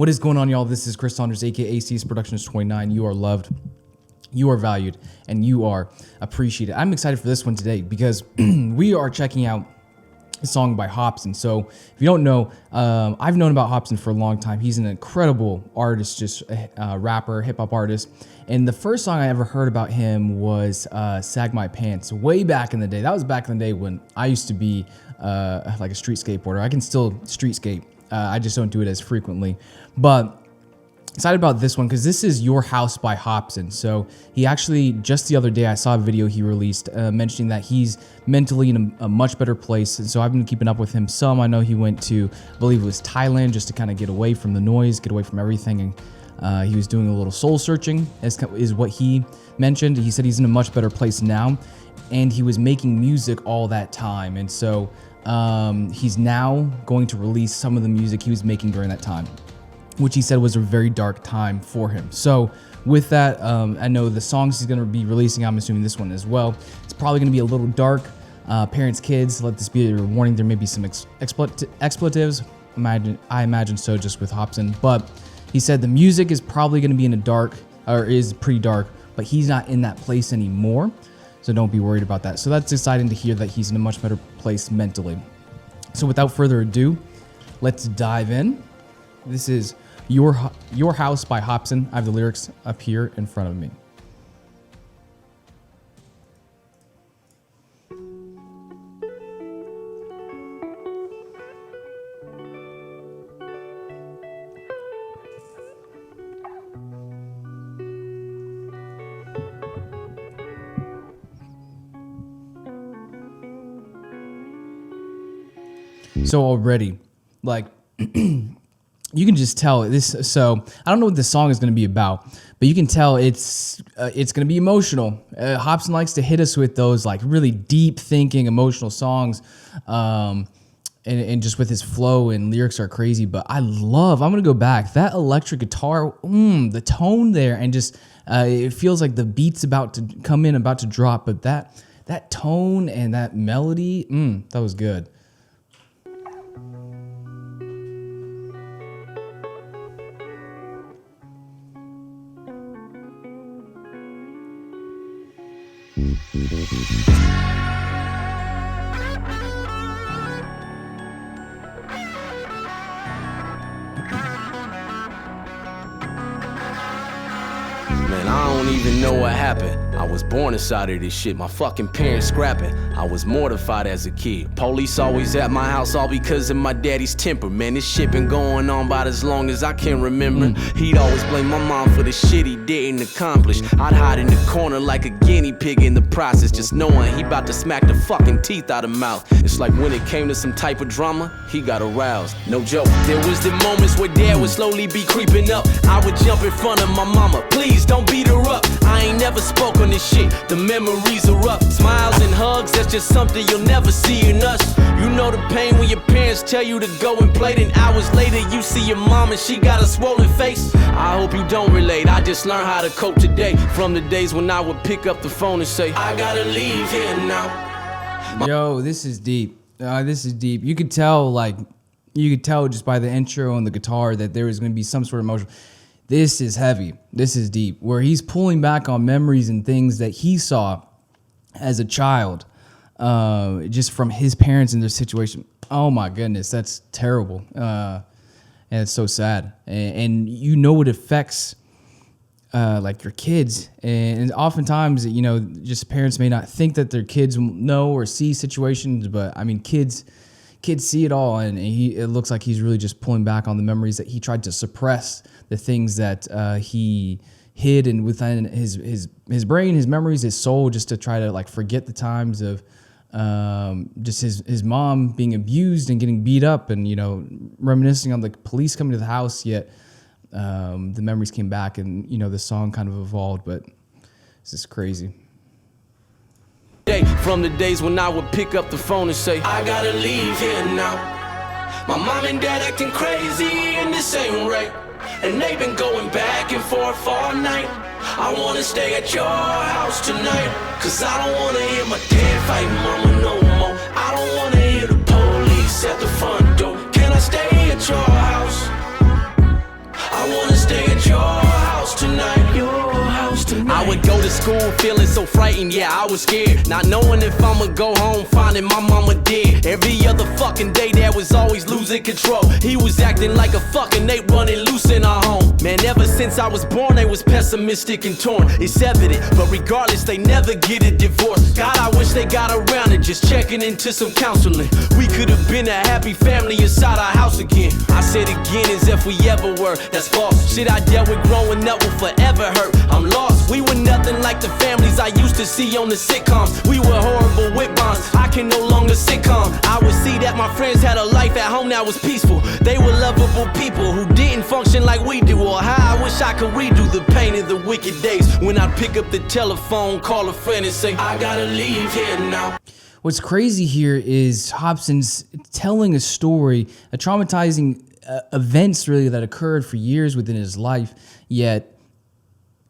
What is going on, y'all? This is Chris Saunders, aka CSProductions.29. You are loved, you are valued, and you are appreciated. I'm excited for this one today because we are checking out a song by Hopsin. So if you don't know, I've known about Hopsin for a long time. He's an incredible artist, just a rapper, hip hop artist. And the first song I ever heard about him was Sag My Pants, way back in the day. That was back in the day when I used to be like a street skateboarder. I can still street skate. I just don't do it as frequently. But excited about this one because this is Your House by Hopsin. So he actually, just the other day, I saw a video he released mentioning that he's mentally in a much better place. And so I've been keeping up with him some. I know he went to, I believe it was Thailand, just to kind of get away from the noise, get away from everything. And he was doing a little soul searching, is what he mentioned. He said he's in a much better place now. And he was making music all that time. And so he's now going to release some of the music he was making during that time, which he said was a very dark time for him. So with that, I know the songs he's going to be releasing, I'm assuming this one as well, it's probably going to be a little dark. Parents, kids, let this be a warning. There may be some expletives. I imagine so, just with Hopsin. But he said the music is probably going to be in a dark, or is pretty dark, but he's not in that place anymore. So don't be worried about that. So that's exciting to hear that he's in a much better place mentally. So without further ado, let's dive in. This is Your House by Hopsin. I have the lyrics up here in front of me. So already, like, you can just tell this. So I don't know what this song is going to be about, but you can tell it's going to be emotional. Hopsin likes to hit us with those like really deep thinking, emotional songs, and just with his flow and lyrics are crazy. But I'm going to go back, that electric guitar, the tone there, and just it feels like the beat's about to come in, about to drop. But that tone and that melody, that was good. Man, I don't even know what happened. I was born inside of this shit, my fucking parents scrapping. I was mortified as a kid. Police always at my house, all because of my daddy's temper. Man, this shit been going on about as long as I can remember. He'd always blame my mom for the shit he didn't accomplish. I'd hide in the corner like a guinea pig in the process, just knowing he about to smack the fucking teeth out of mouth. It's like when it came to some type of drama, he got aroused. No joke, there was the moments where dad would slowly be creeping up. I would jump in front of my mama, please don't beat her up. I ain't never spoke on this shit, the memories are up. Smiles and hugs, that's just something you'll never see in us. You know the pain when your parents tell you to go and play, then hours later you see your mom and she got a swollen face. I hope you don't relate, I just learned how to cope today. From the days when I would pick up the phone and say, I gotta leave here now. Yo, this is deep. This is deep. You could tell just by the intro and the guitar that there was going to be some sort of emotion. This is heavy. This is deep. Where he's pulling back on memories and things that he saw as a child, just from his parents in their situation. Oh my goodness, that's terrible. And it's so sad. And you know it affects like your kids. And oftentimes, you know, just parents may not think that their kids know or see situations, but I mean, kids see it all, and it looks like he's really just pulling back on the memories that he tried to suppress, the things that he hid and within his brain, his memories, his soul, just to try to like forget the times of just his mom being abused and getting beat up, and you know, reminiscing on the police coming to the house. Yet the memories came back, and you know, the song kind of evolved. But this is crazy. From the days when I would pick up the phone and say, I gotta leave here now. My mom and dad acting crazy and this ain't right. And they've been going back and forth all night. I wanna stay at your house tonight, cause I don't wanna hear my dad fight mama no more. I don't wanna hear the police at the front door. Can I stay at your house? go to school feeling so frightened, yeah, I was scared. Not knowing if I'ma go home, finding my mama dead. Every other fucking day, Dad was always losing control. He was acting like a fucking ape running loose in our home. Man, ever since I was born, they was pessimistic and torn. It's evident, but regardless, they never get a divorce. God, I wish they got around and just checking into some counseling. We could have been a happy family inside our house again. I said again as if we ever were, that's false. Shit I dealt with growing up will forever hurt. I'm lost. We were nothing like the families I used to see on the sitcoms. We were horrible with bonds, I can no longer sitcom. I would see that my friends had a life at home that was peaceful. They were lovable people who didn't function like we do. Or how I wish I could redo the pain of the wicked days when I'd pick up the telephone, call a friend and say, I gotta leave here now. What's crazy here is Hopsin's telling a story, a traumatizing events really that occurred for years within his life, yet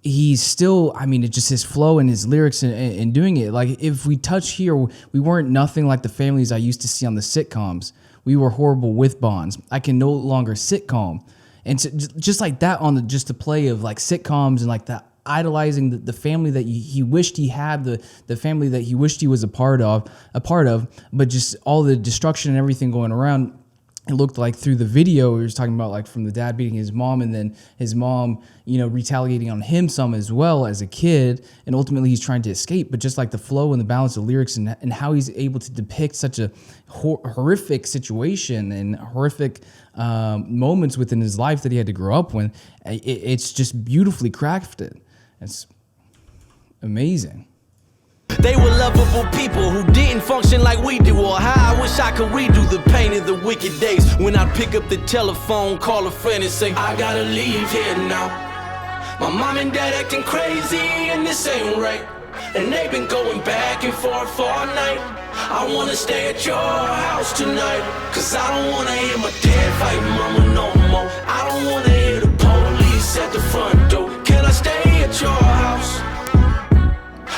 he's still, I mean, it's just his flow and his lyrics and doing it. Like, if we touch here, we weren't nothing like the families I used to see on the sitcoms. We were horrible with bonds. I can no longer sitcom. And just like that on just the play of like sitcoms and like that idolizing the family that he wished he had, the family that he wished he was a part of, but just all the destruction and everything going around. It looked like through the video, he was talking about like from the dad beating his mom and then his mom, you know, retaliating on him some as well as a kid. And ultimately he's trying to escape, but just like the flow and the balance of lyrics and how he's able to depict such a horrific situation and horrific moments within his life that he had to grow up with, it's just beautifully crafted. It's amazing. They were lovable people who didn't function like we do. Or how I wish I could redo the pain of the wicked days when I'd pick up the telephone, call a friend and say, I gotta leave here now. My mom and dad acting crazy and this ain't right. And they've been going back and forth all night. I wanna stay at your house tonight, cause I don't wanna hear my dad fight mama no more. I don't wanna hear the police at the front door. Can I stay at your house?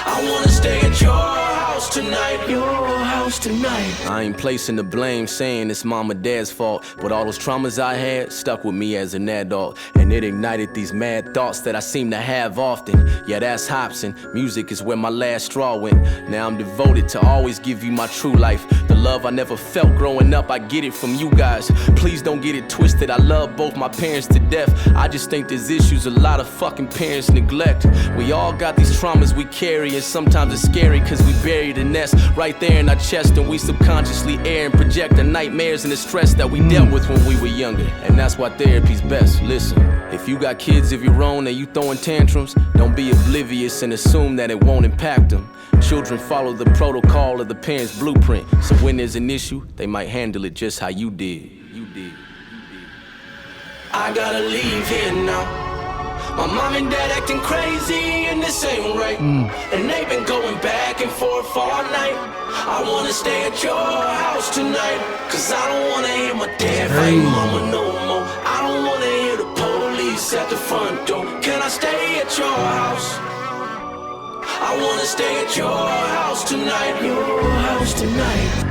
I wanna stay at your house tonight, your house tonight. I ain't placing the blame, saying it's mom or dad's fault, but all those traumas I had stuck with me as an adult, and it ignited these mad thoughts that I seem to have often. Yeah, that's Hopsin. Music is where my last straw went. Now I'm devoted to always give you my true life. The love I never felt growing up, I get it from you guys. Please don't get it twisted, I love both my parents to death. I just think there's issues a lot of fucking parents neglect. We all got these traumas we carry, and sometimes it's scary cause we bury the nest right there in our chest, and we subconsciously air and project the nightmares and the stress that we dealt with when we were younger. And that's why therapy's best. Listen, if you got kids of your own and you throwing tantrums, don't be oblivious and assume that it won't impact them. Children follow the protocol of the parents' blueprint, so when there's an issue, they might handle it just how you did. I gotta leave here now. My mom and dad acting crazy and this ain't right. And they've been going back and forth all night. I wanna stay at your house tonight, cause I don't wanna hear my dad fight mama no more. I don't wanna hear the police at the front door. Can I stay at your house? I wanna stay at your house tonight, your house tonight.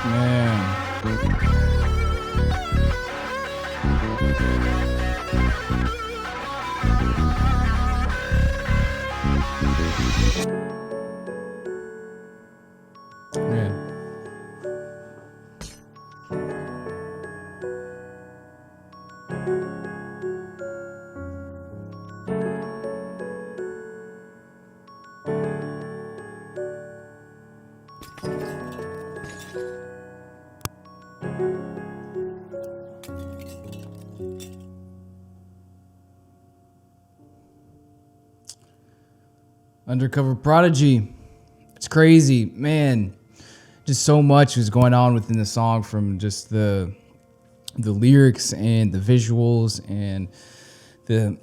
Man. Man. Undercover Prodigy. It's crazy, man. Just so much is going on within the song, from just the lyrics and the visuals and the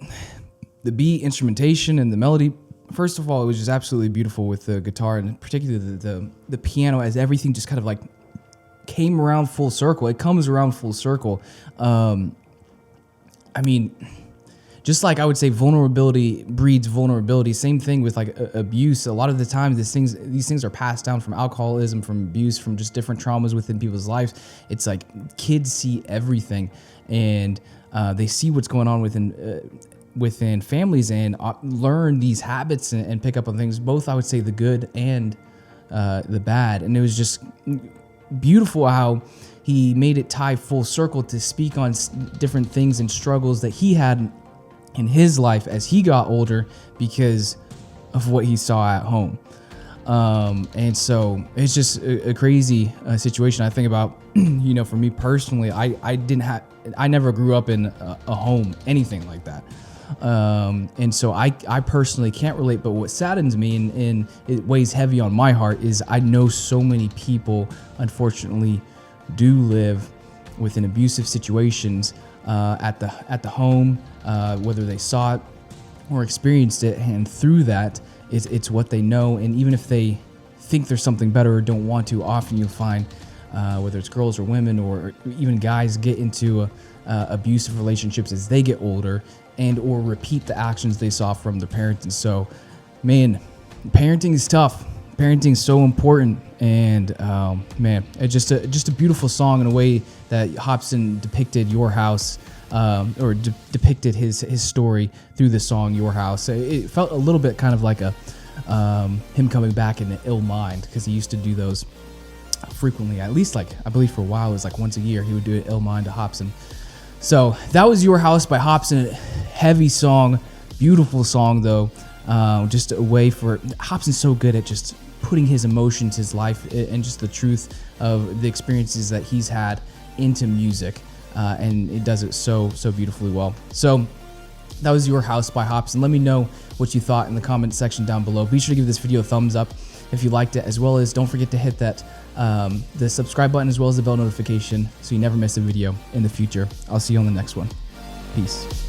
beat, instrumentation, and the melody. First of all, it was just absolutely beautiful with the guitar, and particularly the piano, as everything just kind of like came around full circle. It comes around full circle. I mean, just like I would say vulnerability breeds vulnerability, same thing with like abuse. A lot of the time these things are passed down from alcoholism, from abuse, from just different traumas within people's lives. It's like kids see everything, and they see what's going on within families, and learn these habits and pick up on things, both I would say the good and the bad. And it was just beautiful how he made it tie full circle to speak on different things and struggles that he had in his life as he got older because of what he saw at home. And so it's just a crazy situation. I think about, you know, for me personally, I never grew up in a home, anything like that. And so I personally can't relate, but what saddens me and it weighs heavy on my heart is I know so many people, unfortunately, do live within abusive situations at the home, whether they saw it or experienced it, and through that, it's what they know. And even if they think there's something better or don't want to, often you'll find whether it's girls or women or even guys get into abusive relationships as they get older, and or repeat the actions they saw from their parents. And so, man, parenting is tough. Parenting is so important, and man, it's just a beautiful song in a way that Hopsin depicted your house, or depicted his story through the song Your House. It felt a little bit kind of like him coming back in an ill mind, because he used to do those frequently, at least like I believe for a while it was like once a year he would do an ill mind to Hopsin. So that was Your House by Hopsin. Heavy song, beautiful song though. Just a way for Hopsin's so good at just putting his emotions, his life, and just the truth of the experiences that he's had into music, and it does it so beautifully well. So that was Your House by Hopsin. Let me know what you thought in the comment section down below. Be sure to give this video a thumbs up if you liked it, as well as don't forget to hit that the subscribe button as well as the bell notification so you never miss a video in the future. I'll see you on the next one. Peace.